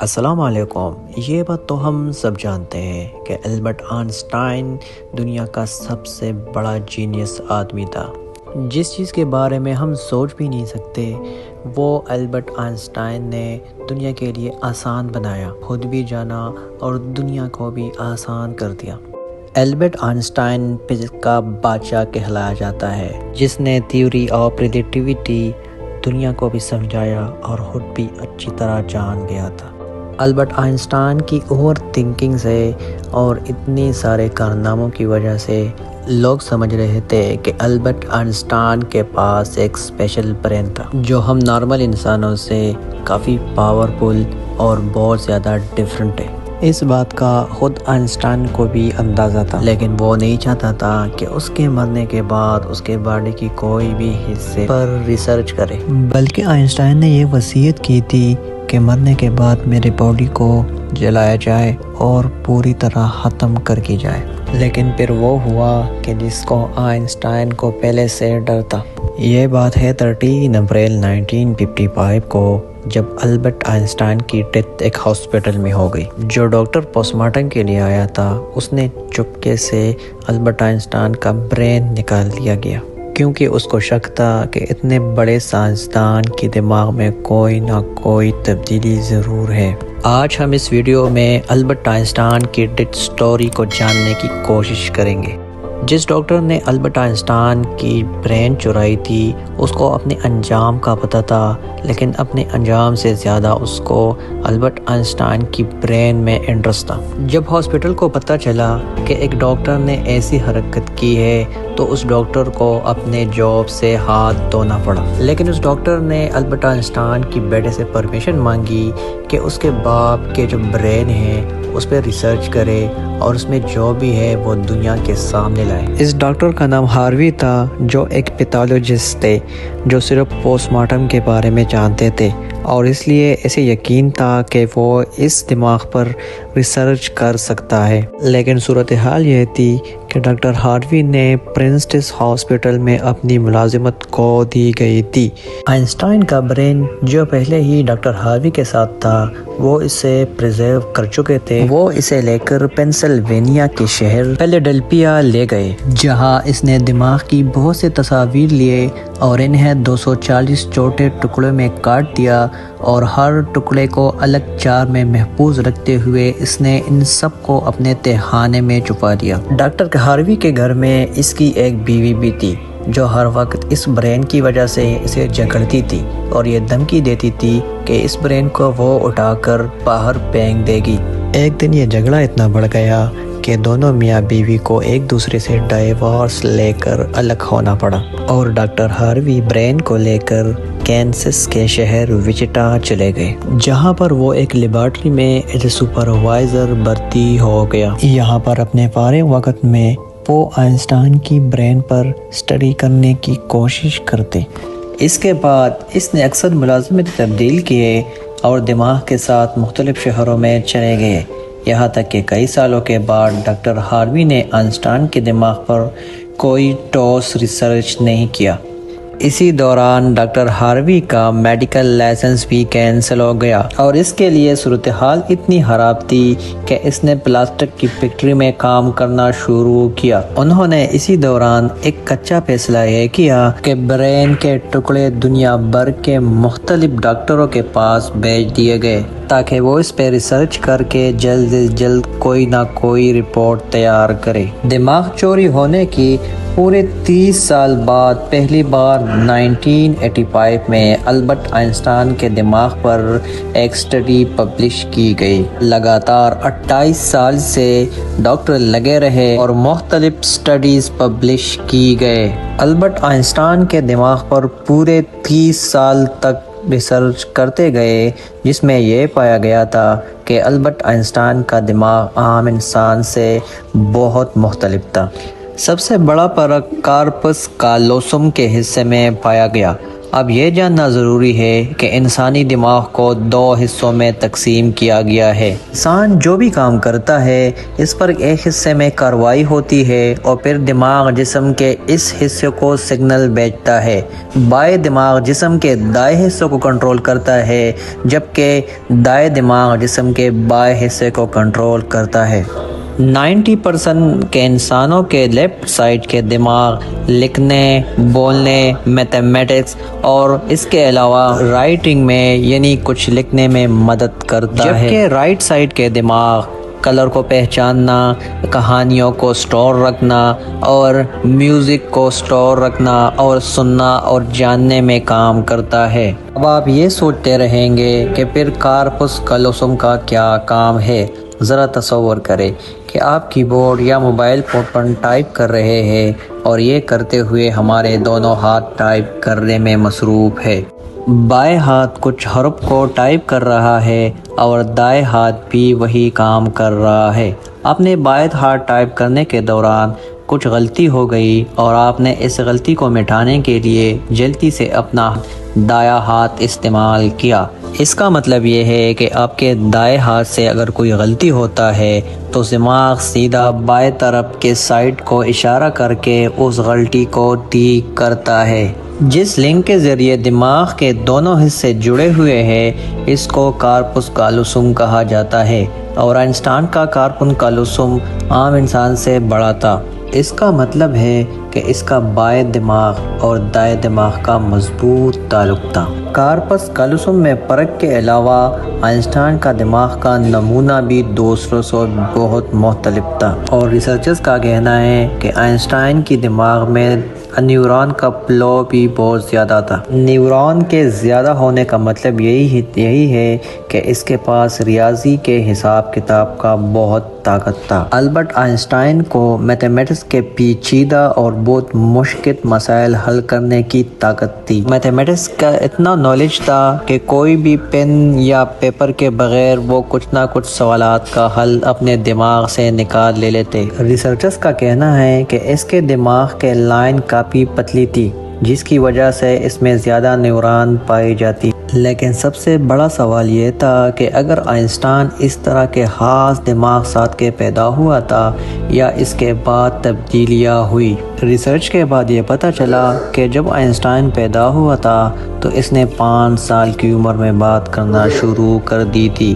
السلام علیکم۔ یہ بات تو ہم سب جانتے ہیں کہ البرٹ آئنسٹائن دنیا کا سب سے بڑا جینیس آدمی تھا۔ جس چیز کے بارے میں ہم سوچ بھی نہیں سکتے وہ البرٹ آئنسٹائن نے دنیا کے لیے آسان بنایا، خود بھی جانا اور دنیا کو بھی آسان کر دیا۔ البرٹ آئنسٹائن فزکس کا بادشاہ کہلایا جاتا ہے، جس نے تھیوری آف ریلیٹیوٹی دنیا کو بھی سمجھایا اور خود بھی اچھی طرح جان گیا تھا۔ البرٹ آئنسٹائن کی اوور تھنکنگ سے اور اتنے سارے کارناموں کی وجہ سے لوگ سمجھ رہے تھے کہ البرٹ آئنسٹائن کے پاس ایک اسپیشل برین تھا جو ہم نارمل انسانوں سے کافی پاورفل اور بہت زیادہ ڈیفرنٹ ہے۔ اس بات کا خود آئنسٹائن کو بھی اندازہ تھا، لیکن وہ نہیں چاہتا تھا کہ اس کے مرنے کے بعد اس کے باڈی کی کوئی بھی حصے پر ریسرچ کرے، بلکہ آئنسٹائن نے یہ وصیت کی تھی کہ مرنے کے بعد میرے باڈی کو جلایا جائے اور پوری طرح ختم کر کی جائے۔ لیکن پھر وہ ہوا کہ جس کو آئنسٹائن کو پہلے سے ڈر تھا۔ یہ بات ہے 13 اپریل 1955 کو، جب البرٹ آئنسٹائن کی ڈیتھ ایک ہاسپٹل میں ہو گئی۔ جو ڈاکٹر پوسٹ مارٹم کے لیے آیا تھا اس نے چپکے سے البرٹ آئنسٹائن کا برین نکال دیا گیا، کیونکہ اس کو شک تھا کہ اتنے بڑے سائنسدان کے دماغ میں کوئی نہ کوئی تبدیلی ضرور ہے۔ آج ہم اس ویڈیو میں البرٹ آئنسٹائن کی ڈیتھ سٹوری کو جاننے کی کوشش کریں گے۔ جس ڈاکٹر نے البرٹ آئنسٹائن کی برین چرائی تھی اس کو اپنے انجام کا پتہ تھا، لیکن اپنے انجام سے زیادہ اس کو البرٹ آئنسٹائن کی برین میں انٹرسٹ تھا۔ جب ہاسپٹل کو پتہ چلا کہ ایک ڈاکٹر نے ایسی حرکت کی ہے تو اس ڈاکٹر کو اپنے جاب سے ہاتھ دھونا پڑا، لیکن اس ڈاکٹر نے البرٹ آئنسٹائن کی بیٹے سے پرمیشن مانگی کہ اس کے باپ کے جو برین ہے اس پہ ریسرچ کرے اور اس میں جو بھی ہے وہ دنیا کے سامنے لائے۔ اس ڈاکٹر کا نام ہاروی تھا، جو ایک پیتھولوجسٹ تھے جو صرف پوسٹ مارٹم کے بارے میں جانتے تھے، اور اس لیے اسے یقین تھا کہ وہ اس دماغ پر ریسرچ کر سکتا ہے۔ لیکن صورتحال یہ تھی کہ ڈاکٹر ہاروی نے پرنسٹس ہاسپٹل میں اپنی ملازمت کھو دی گئی تھی۔ آئنسٹائن کا برین جو پہلے ہی ڈاکٹر ہاروی کے ساتھ تھا وہ اسے پریزرو کر چکے تھے۔ وہ اسے لے کر پینسلوینیا کے شہر فیلاڈیلفیا لے گئے، جہاں اس نے دماغ کی بہت سے تصاویر لیے اور انہیں 240 چھوٹے ٹکڑوں میں کاٹ دیا، اور ہر ٹکڑے کو الگ جار میں محفوظ رکھتے ہوئے اس نے ان سب کو اپنے تہخانے میں چھپا دیا۔ ڈاکٹر ہاروی کے گھر میں اس کی ایک بیوی بھی تھی جو ہر وقت اس برین کی وجہ سے اسے جھگڑتی تھی اور یہ دھمکی دیتی تھی کہ اس برین کو وہ اٹھا کر باہر پھینک دے گی۔ ایک دن یہ جھگڑا اتنا بڑھ گیا کہ دونوں میاں بیوی کو ایک دوسرے سے ڈائیورس لے کر الگ ہونا پڑا، اور ڈاکٹر ہاروی برین کو لے کر کینسس کے شہر وچیٹا چلے گئے، جہاں پر وہ ایک لیبارٹری میں ایز اے سپروائزر بھرتی ہو گیا۔ یہاں پر اپنے فارغ وقت میں وہ آئنسٹائن کی برین پر اسٹڈی کرنے کی کوشش کرتے۔ اس کے بعد اس نے اکثر ملازمت تبدیل کیے اور دماغ کے ساتھ مختلف شہروں میں چلے گئے، یہاں تک کہ کئی سالوں کے بعد ڈاکٹر ہاروی نے آئنسٹائن کے دماغ پر کوئی ٹھوس ریسرچ نہیں کیا۔ اسی دوران ڈاکٹر ہاروی کا میڈیکل لائسنس بھی کینسل ہو گیا، اور اس کے لیے صورتحال اتنی خراب تھی کہ اس نے پلاسٹک کی فیکٹری میں کام کرنا شروع کیا۔ انہوں نے اسی دوران ایک کچا فیصلہ یہ کیا کہ برین کے ٹکڑے دنیا بھر کے مختلف ڈاکٹروں کے پاس بھیج دیے گئے تاکہ وہ اس پہ ریسرچ کر کے جلد سے جلد کوئی نہ کوئی رپورٹ تیار کرے۔ دماغ چوری ہونے کی پورے 30 سال بعد پہلی بار 1985 میں البرٹ آئنسٹائن کے دماغ پر ایک اسٹڈی پبلش کی گئی۔ لگاتار 28 سال سے ڈاکٹر لگے رہے اور مختلف اسٹڈیز پبلش کی گئے۔ البرٹ آئنسٹائن کے دماغ پر پورے 30 سال تک ریسرچ کرتے گئے، جس میں یہ پایا گیا تھا کہ البرٹ آئنسٹائن کا دماغ عام انسان سے بہت مختلف تھا۔ سب سے بڑا فرق کارپس کالوسم کے حصے میں پایا گیا۔ اب یہ جاننا ضروری ہے کہ انسانی دماغ کو 2 حصوں میں تقسیم کیا گیا ہے۔ انسان جو بھی کام کرتا ہے اس پر ایک حصے میں کارروائی ہوتی ہے اور پھر دماغ جسم کے اس حصے کو سگنل بھیجتا ہے۔ بائیں دماغ جسم کے دائیں حصے کو کنٹرول کرتا ہے جبکہ دائیں دماغ جسم کے بائیں حصے کو کنٹرول کرتا ہے۔ 90% کے انسانوں کے لیفٹ سائڈ کے دماغ لکھنے، بولنے، میتھمیٹکس اور اس کے علاوہ رائٹنگ میں یعنی کچھ لکھنے میں مدد کرتا ہے، جبکہ رائٹ سائڈ کے دماغ کلر کو پہچاننا، کہانیوں کو سٹور رکھنا اور میوزک کو سٹور رکھنا اور سننا اور جاننے میں کام کرتا ہے۔ اب آپ یہ سوچتے رہیں گے کہ پھر کارپس کالوسم کا کیا کام ہے؟ ذرا تصور کریں کہ آپ کی بورڈ یا موبائل فون پر ٹائپ کر رہے ہیں اور یہ کرتے ہوئے ہمارے دونوں ہاتھ ٹائپ کرنے میں مصروف ہے۔ بائیں ہاتھ کچھ حرف کو ٹائپ کر رہا ہے اور دائیں ہاتھ بھی وہی کام کر رہا ہے۔ آپ نے بائیں ہاتھ ٹائپ کرنے کے دوران کچھ غلطی ہو گئی اور آپ نے اس غلطی کو مٹانے کے لیے جلدی سے اپنا دایاں ہاتھ استعمال کیا۔ اس کا مطلب یہ ہے کہ آپ کے دائیں ہاتھ سے اگر کوئی غلطی ہوتا ہے تو دماغ سیدھا بائیں طرف کے سائڈ کو اشارہ کر کے اس غلطی کو ٹھیک کرتا ہے۔ جس لنک کے ذریعے دماغ کے دونوں حصے جڑے ہوئے ہیں اس کو کارپس کالوسم کہا جاتا ہے، اور آئنسٹائن کا کارپس کالوسم عام انسان سے بڑا تھا۔ اس کا مطلب ہے کہ اس کا بائیں دماغ اور دائیں دماغ کا مضبوط تعلق تھا۔ کارپس کالوسم میں فرق کے علاوہ آئنسٹائن کا دماغ کا نمونہ بھی دوسروں سے بہت مختلف تھا، اور ریسرچرز کا کہنا ہے کہ آئنسٹائن کی دماغ میں نیورون کا فلو بھی بہت زیادہ تھا۔ نیورون کے زیادہ ہونے کا مطلب یہی ہے کہ اس کے پاس ریاضی کے حساب کتاب کا بہت طاقت تھا۔ البرٹ آئنسٹائن کو میتھمیٹکس کے پیچیدہ اور بہت مشکل مسائل حل کرنے کی طاقت تھی۔ میتھمیٹکس کا اتنا نالج تھا کہ کوئی بھی پین یا پیپر کے بغیر وہ کچھ نہ کچھ سوالات کا حل اپنے دماغ سے نکال لے لیتے۔ ریسرچرز کا کہنا ہے کہ اس کے دماغ کے لائن کافی پتلی تھی جس کی وجہ سے اس میں زیادہ نیورون پائی جاتی۔ لیکن سب سے بڑا سوال یہ تھا کہ اگر آئنسٹائن اس طرح کے خاص دماغ ساتھ کے پیدا ہوا تھا یا اس کے بعد تبدیلیاں ہوئی۔ ریسرچ کے بعد یہ پتہ چلا کہ جب آئنسٹائن پیدا ہوا تھا تو اس نے 5 سال کی عمر میں بات کرنا شروع کر دی تھی،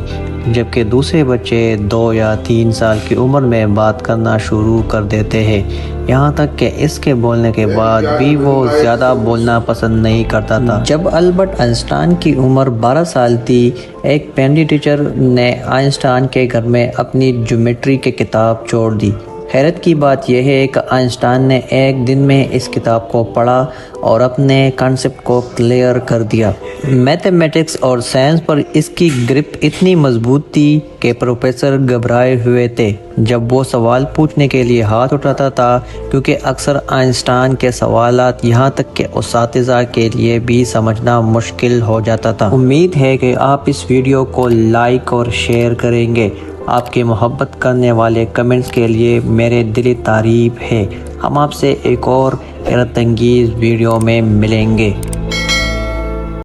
جبکہ دوسرے بچے 2 یا 3 سال کی عمر میں بات کرنا شروع کر دیتے ہیں، یہاں تک کہ اس کے بولنے کے بعد بھی وہ زیادہ بولنا پسند نہیں کرتا تھا۔ جب البرٹ آئنسٹائن کی عمر 12 سال تھی، ایک پنڈی ٹیچر نے آئنسٹائن کے گھر میں اپنی جیومیٹری کی کتاب چھوڑ دی۔ حیرت کی بات یہ ہے کہ آئنسٹائن نے ایک دن میں اس کتاب کو پڑھا اور اپنے کانسیپٹ کو کلیئر کر دیا۔ میتھمیٹکس اور سائنس پر اس کی گرپ اتنی مضبوط تھی کہ پروفیسر گھبرائے ہوئے تھے جب وہ سوال پوچھنے کے لیے ہاتھ اٹھاتا تھا، کیونکہ اکثر آئنسٹائن کے سوالات یہاں تک کہ اساتذہ کے لیے بھی سمجھنا مشکل ہو جاتا تھا۔ امید ہے کہ آپ اس ویڈیو کو لائک اور شیئر کریں گے۔ آپ کے محبت کرنے والے کمنٹس کے لیے میرے دلی تعریف ہے۔ ہم آپ سے ایک اور حیرت انگیز ویڈیو میں ملیں گے۔